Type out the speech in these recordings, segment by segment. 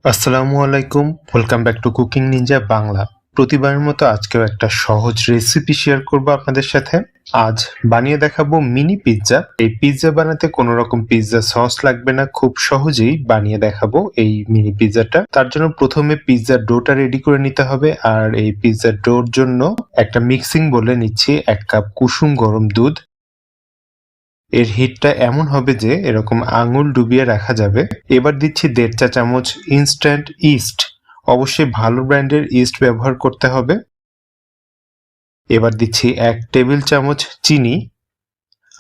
আসসালামু আলাইকুম, welcome back to cooking Ninja Bangla. প্রতিবারের মতো আজকেও একটা সহজ রেসিপি শেয়ার করব আপনাদের সাথে। আজ বানিয়ে দেখাবো মিনি পিৎজা। এই পিৎজা বানাতে কোনো রকম পিৎজা সস লাগবে না, খুব সহজেই বানিয়ে দেখাবো এই মিনি পিৎজাটা। তার জন্য প্রথমে পিৎজার ডোটা রেডি করে নিতে হবে, আর এই পিৎজার ডোর জন্য একটা মিক্সিং বলে নিচ্ছি 1 কাপ কুসুম গরম দুধ। এর হিটটা এমন হবে যে এরকম আঙুল ডুবিয়ে রাখা যাবে। এবার দিচ্ছি 1.5 চা চামচ ইনস্ট্যান্ট ইস্ট। অবশ্যই ভালো ব্র্যান্ডের ইস্ট ব্যবহার করতে হবে। এবার দিচ্ছি 1 টেবিল চামচ চিনি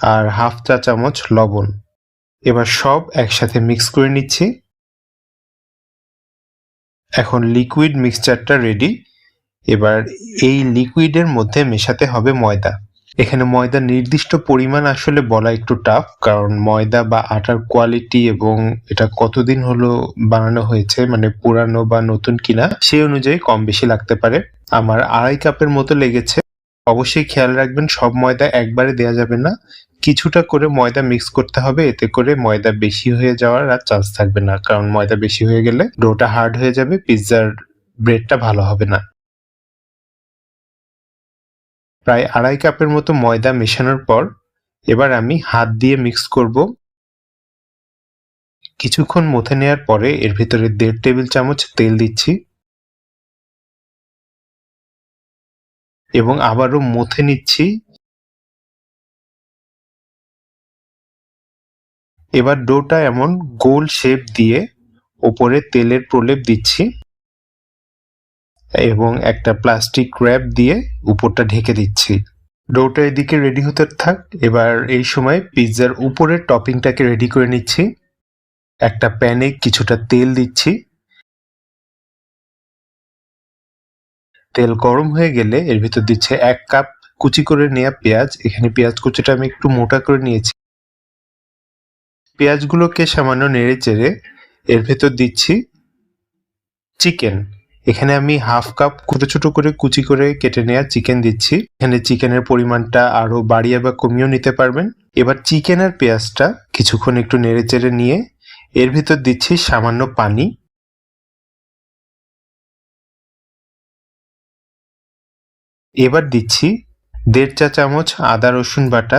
আর 1/2 চা চামচ লবণ। এবার সব একসাথে মিক্স করে নিচ্ছি। এখন লিকুইড মিক্সচারটা রেডি। এবার এই লিকুইডের মধ্যে মেশাতে হবে ময়দা। এখানে ময়দার নির্দিষ্ট পরিমাণ আসলে বলা একটু টাফ, কারণ ময়দা বা আটার কোয়ালিটি এবং এটা কতদিন হলো বানানো হয়েছে, মানে পুরানো বা নতুন কিনা, সেই অনুযায়ী কম বেশি লাগতে পারে। আমার 2.5 কাপের মতো লেগেছে। অবশ্যই খেয়াল রাখবেন সব ময়দা একবারে দেয়া যাবে না, কিছুটা করে ময়দা মিক্স করতে হবে, এতে করে ময়দা বেশি হয়ে যাওয়ার আর চান্স থাকবে না, কারণ ময়দা বেশি হয়ে গেলে ডোটা হার্ড হয়ে যাবে, পিৎজার ব্রেডটা ভালো হবে না। প্রায় 2.5 কাপের মতো ময়দা মেশানোর পর এবার আমি হাত দিয়ে মিক্স করব। কিছুক্ষণ মথে নেওয়ার পরে এর ভিতরে 1.5 টেবিল চামচ তেল দিচ্ছি এবং আবারও মথে নিচ্ছি। এবার ডোটা এমন গোল শেপ দিয়ে ওপরে তেলের প্রলেপ দিচ্ছি এবং একটা প্লাস্টিক র্যাপ দিয়ে উপরটা ঢেকে দিচ্ছি। ডোটা এদিকে রেডি হতে থাক। এবার এই সময় পিৎজার উপরের টপিংটাকে রেডি করে নিচ্ছি। একটা প্যানে কিছুটা তেল দিচ্ছি। তেল গরম হয়ে গেলে এর ভিতর দিচ্ছে 1 কাপ কুচি করে নেওয়া পেঁয়াজ। এখানে পেঁয়াজ কুচিটা আমি একটু মোটা করে নিয়েছি। পেঁয়াজগুলোকে সামান্য নেড়ে চেড়ে এর ভেতর দিচ্ছি চিকেন। এখানে আমি 1/2 কাপ ছোট ছোট করে কুচি করে কেটে নেওয়া চিকেন দিচ্ছি। এখানে চিকেনের পরিমাণটা আরো বাড়িয়ে বা কমিয়েও নিতে পারবেন। এবার চিকেন আর পেঁয়াজটা কিছুক্ষণ একটু নেড়ে চেড়ে নিয়ে এর ভিতর দিচ্ছি সামান্য পানি। এবার দিচ্ছি 1.5 চা চামচ আদা রসুন বাটা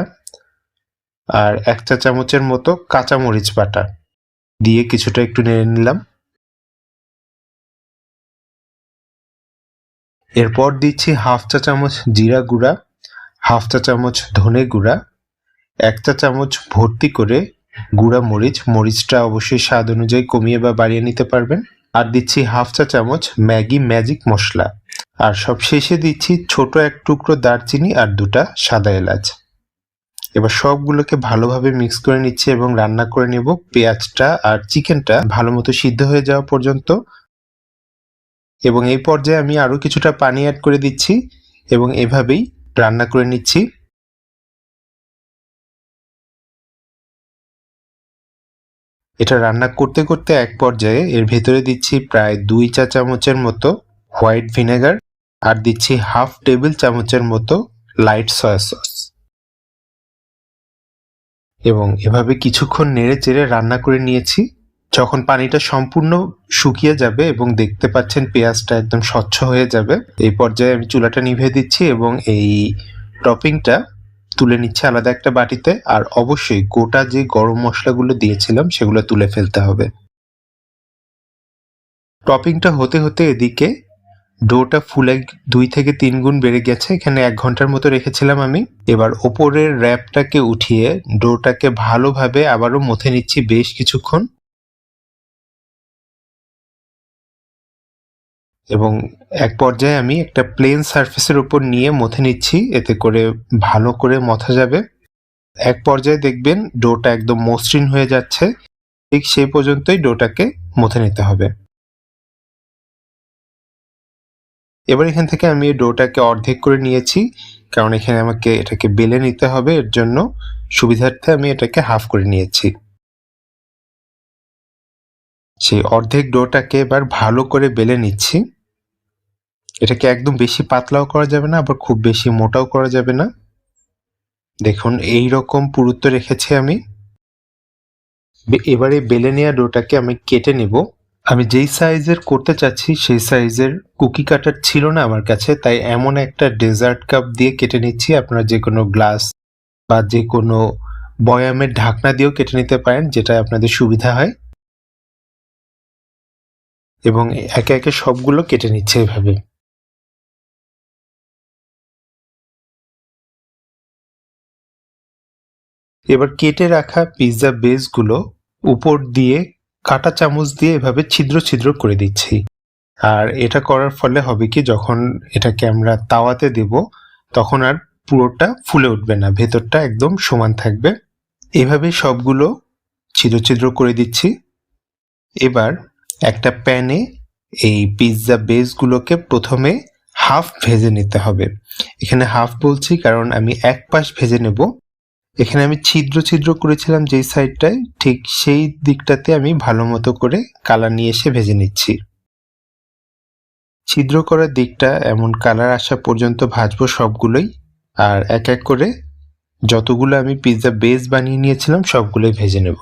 আর 1 চা চামচের মতো কাঁচামরিচ বাটা দিয়ে কিছুটা একটু নেড়ে নিলাম। এরপর দিচ্ছি 1/2 চা চামচ জিরা গুঁড়া, 1/2 চা চামচ ধনে গুঁড়া, 1 চা চামচ ভর্তি করে গুঁড়া মরিচ। মরিচটা অবশ্যই স্বাদ অনুযায়ী কমিয়ে বা বাড়িয়ে নিতে পারবেন। আর দিচ্ছি 1/2 চা চামচ ম্যাগি ম্যাজিক মশলা। আর সব শেষে দিচ্ছি ছোট 1 টুকরো দারচিনি আর 2টা সাদা এলাচ। এবার সবগুলোকে ভালোভাবে মিক্স করে নিচ্ছি এবং রান্না করে নেব পেঁয়াজটা আর চিকেনটা ভালো মতো সিদ্ধ হয়ে যাওয়া পর্যন্ত। এবং এই পর্যায়ে আমি আরো কিছুটা পানি অ্যাড করে দিচ্ছি এবং এভাবেই রান্না করে নিচ্ছি। এটা রান্না করতে করতে এক পর্যায়ে এর ভেতরে দিচ্ছি প্রায় 2 চা চামচের মতো হোয়াইট ভিনেগার আর দিচ্ছি 1/2 টেবিল চামচের মতো লাইট সয়া সস এবং এভাবে কিছুক্ষণ নেড়ে চেড়ে রান্না করে নিয়েছি। যখন পানিটা সম্পূর্ণ শুকিয়ে যাবে এবং দেখতে পাচ্ছেন পেঁয়াজটা একদম স্বচ্ছ হয়ে যাবে, এই পর্যায়ে আমি চুলাটা নিভিয়ে দিচ্ছি এবং এই টপিংটা তুলে নিচ্ছে আলাদা একটা বাটিতে। আর অবশ্যই গোটা যে গরম মশলাগুলো দিয়েছিলাম সেগুলো তুলে ফেলতে হবে। টপিংটা হতে হতে এদিকে ডোটা ফুলে 2 থেকে 3 গুণ বেড়ে গেছে। এখানে 1 ঘন্টার মতো রেখেছিলাম আমি। এবার ওপরের র্যাপটাকে উঠিয়ে ডোটাকে ভালোভাবে আবারও মথে নিচ্ছি বেশ কিছুক্ষণ এবং এক পর্যায়ে আমি একটা প্লেন সারফেসের উপর নিয়ে মথে নিচ্ছি, এতে করে ভালো করে মথা যাবে। এক পর্যায়ে দেখবেন ডোটা একদম মসৃণ হয়ে যাচ্ছে, ঠিক সেই পর্যন্তই ডোটাকে মথে নিতে হবে। এবার এখান থেকে আমি এই ডোটাকে অর্ধেক করে নিয়েছি, কারণ এখানে আমাকে এটাকে বেলে নিতে হবে, এর জন্য সুবিধার্থে আমি এটাকে হাফ করে নিয়েছি। সেই অর্ধেক ডোটাকে এবার ভালো করে বেলে নিচ্ছি। এটাকে একদম বেশি পাতলাও করা যাবে না, আবার খুব বেশি মোটাও করা যাবে না। দেখুন এই রকম পুরুত্ব রেখেছি আমি। এবারে বেলে নেওয়া ডোটাকে আমি কেটে নেব। আমি যেই সাইজের করতে চাচ্ছি সেই সাইজের কুকি কাটার ছিল না আমার কাছে, তাই এমন একটা ডেজার্ট কাপ দিয়ে কেটে নিচ্ছি। আপনারা যে কোনো গ্লাস বা যে কোনো বয়ামের ঢাকনা দিয়েও কেটে নিতে পারেন, যেটা আপনাদের সুবিধা হয়। এবং একে একে সবগুলো কেটে নিচ্ছে এভাবে। এবার কেটে রাখা পিৎজা বেসগুলো উপর দিয়ে কাঁটা চামচ দিয়ে এভাবে ছিদ্র ছিদ্র করে দিচ্ছি। আর এটা করার ফলে হবে কি, যখন এটাকে আমরা তাওয়াতে দেব তখন আর পুরোটা ফুলে উঠবে না, ভেতরটা একদম সমান থাকবে। এভাবে সবগুলো ছিদ্র ছিদ্র করে দিচ্ছি। এবার একটা প্যানে এই পিৎজা বেসগুলোকে প্রথমে হাফ ভেজে নিতে হবে। এখানে হাফ বলছি কারণ আমি এক পাশ ভেজে নেব। এখানে আমি ছিদ্র ছিদ্র করেছিলাম যেই সাইডটায়, ঠিক সেই দিকটাতে আমি ভালো মতো করে কালার নিয়ে এসে ভেজে নিচ্ছি। ছিদ্র করার দিকটা এমন কালার আসা পর্যন্ত ভাজবো সবগুলোই। আর এক এক করে যতগুলো আমি পিৎজা বেস বানিয়ে নিয়েছিলাম সবগুলোই ভেজে নেব।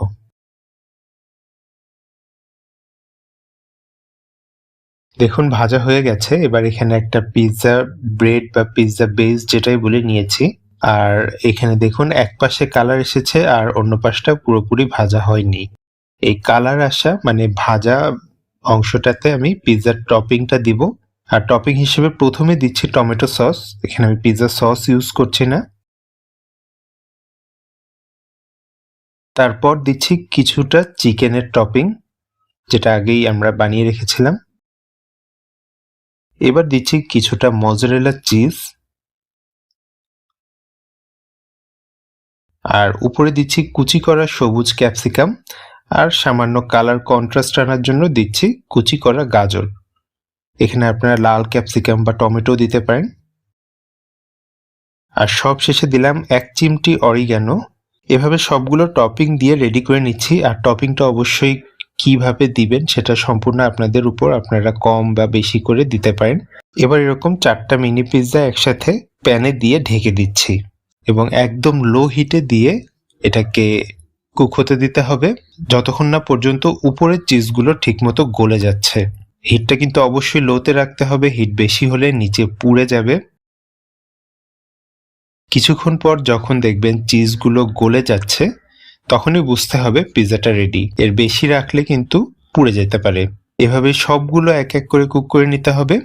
দেখুন ভাজা হয়ে গেছে। এবার এখানে একটা পিৎজা ব্রেড বা পিৎজা বেস যেটাই বলে নিয়েছি। আর এখানে দেখুন এক পাশে কালার এসেছে আর অন্য পাশটা পুরোপুরি ভাজা হয়নি। এই কালার আসা মানে ভাজা অংশটাতে আমি পিৎজার টপিংটা দিব। আর টপিং হিসেবে প্রথমে দিচ্ছি টমেটো সস। এখানে আমি পিৎজা সস ইউজ করছি না। তারপর দিচ্ছি কিছুটা চিকেনের টপিং, যেটা আগেই আমরা বানিয়ে রেখেছিলাম। এবার দিচ্ছি কিছুটা মজরেলা চিজ। আর উপরে দিচ্ছি কুচি করা সবুজ ক্যাপসিকাম। আর সামান্য কালার কন্ট্রাস্ট আনার জন্য দিচ্ছি কুচি করা গাজর। এখানে আপনারা লাল ক্যাপসিকাম বা টমেটো দিতে পারেন। আর সব শেষে দিলাম 1 চিমটি অরিগ্যানো। এভাবে সবগুলো টপিং দিয়ে রেডি করে নিচ্ছি। আর টপিংটা অবশ্যই কিভাবে দিবেন সেটা সম্পূর্ণ আপনাদের উপর, আপনারা কম বা বেশি করে দিতে পারেন। এবার এরকম 4টা মিনি পিৎজা একসাথে প্যানে দিয়ে ঢেকে দিচ্ছি এবং একদম লো হিটে দিয়ে এটাকে কুক হতে দিতে হবে যতক্ষণ না পর্যন্ত উপরের চিজগুলো ঠিকমতো গলে যাচ্ছে। হিটটা কিন্তু অবশ্যই লোতে রাখতে হবে, হিট বেশি হলে নিচে পুড়ে যাবে। কিছুক্ষণ পর যখন দেখবেন চিজগুলো গলে যাচ্ছে তখনই বুঝতে হবে পিৎজাটা রেডি। এর বেশি রাখলে কিন্তু পুড়ে যেতে পারে। এভাবে সবগুলো এক এক করে কুক করে নিতে হবে।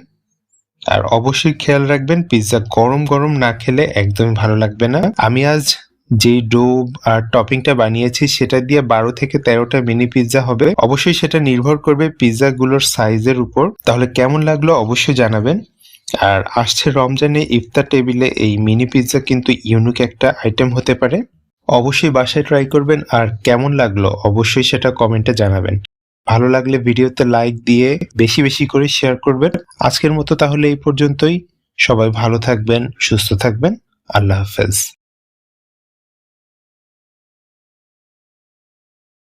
আর অবশ্যই খেয়াল রাখবেন পিৎজা গরম গরম না খেলে একদমই ভালো লাগবে না। আমি আজ যেই ডো আর টপিংটা বানিয়েছি সেটা দিয়ে 12 থেকে 13টা মিনি পিৎজা হবে। অবশ্যই সেটা নির্ভর করবে পিৎজাগুলোর সাইজের উপর। তাহলে কেমন লাগলো অবশ্যই জানাবেন। আর আসছে রমজানে ইফতার টেবিলে এই মিনি পিৎজা কিন্তু ইউনিক একটা আইটেম হতে পারে। অবশ্যই বাসায় ট্রাই করবেন আর কেমন লাগলো অবশ্যই সেটা কমেন্টে জানাবেন। ভালো লাগলে ভিডিওতে লাইক দিয়ে বেশি বেশি করে শেয়ার করবেন। আজকের মতো তাহলে এই পর্যন্তই। সবাই ভালো থাকবেন, সুস্থ থাকবেন। আল্লাহ হাফেজ।